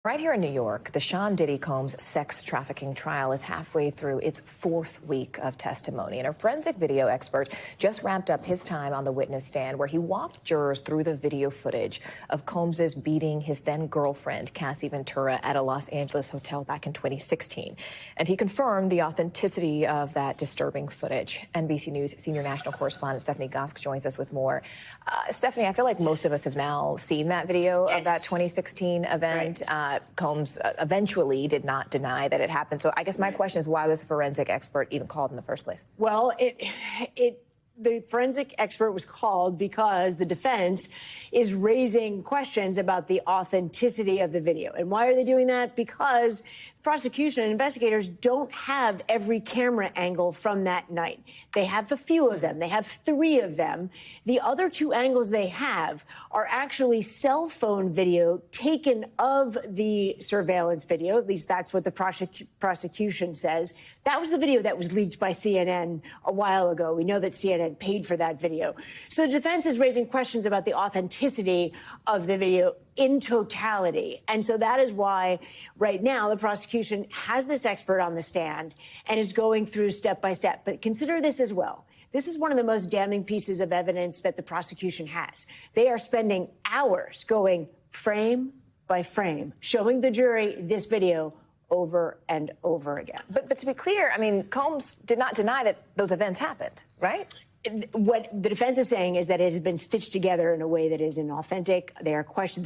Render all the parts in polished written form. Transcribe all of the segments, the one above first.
Right here in New York, the Sean Diddy Combs sex trafficking trial is halfway through its fourth week of testimony. And a forensic video expert just wrapped up his time on the witness stand, where he walked jurors through the video footage of Combs's beating his then girlfriend, Cassandra Ventura, at a Los Angeles hotel back in 2016. And he confirmed the authenticity of that disturbing footage. NBC News senior national correspondent Stephanie Gosk joins us with more. Stephanie, I feel like most of us have now seen that video of that 2016 event. Right. Combs eventually did not deny that it happened. So I guess my question is, why was a forensic expert even called in the first place? Well, the forensic expert was called because the defense is raising questions about the authenticity of the video. And why are they doing that? Because prosecution and investigators don't have every camera angle from that night. They have a few of them. They have 3 of them. The other 2 angles they have are actually cell phone video taken of the surveillance video. At least that's what the prosecution says. That was the video that was leaked by CNN a while ago. We know that CNN paid for that video. So the defense is raising questions about the authenticity of the video in totality. And so that is why right now the prosecution has this expert on the stand and is going through step by step. But consider this as well. This is one of the most damning pieces of evidence that the prosecution has. They are spending hours going frame by frame, showing the jury this video over and over again. But to be clear, I mean, Combs did not deny that those events happened, right? What the defense is saying is that it has been stitched together in a way that is inauthentic. They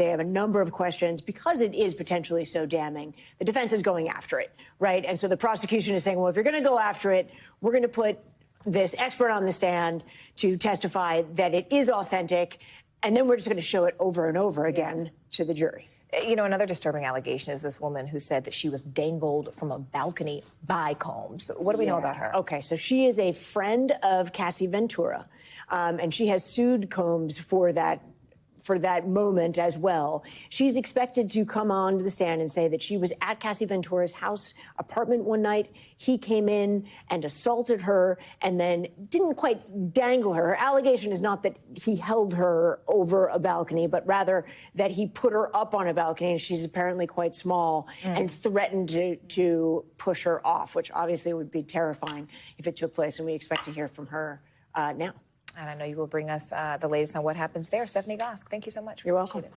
have a number of questions because it is potentially so damning. The defense is going after it, right? And so the prosecution is saying, well, if you're going to go after it, we're going to put this expert on the stand to testify that it is authentic, and then we're just going to show it over and over again to the jury. You know, another disturbing allegation is this woman who said that she was dangled from a balcony by Combs. What do we know about her? Okay, so she is a friend of Cassandra Ventura, and she has sued Combs for that moment as well. She's expected to come on to the stand and say that she was at Cassandra Ventura's apartment one night. He came in and assaulted her and then didn't quite dangle her. Her allegation is not that he held her over a balcony, but rather that he put her up on a balcony, and she's apparently quite small, and threatened to push her off, which obviously would be terrifying if it took place, and we expect to hear from her now. And I know you will bring us the latest on what happens there. Stephanie Gosk, thank you so much. You're welcome.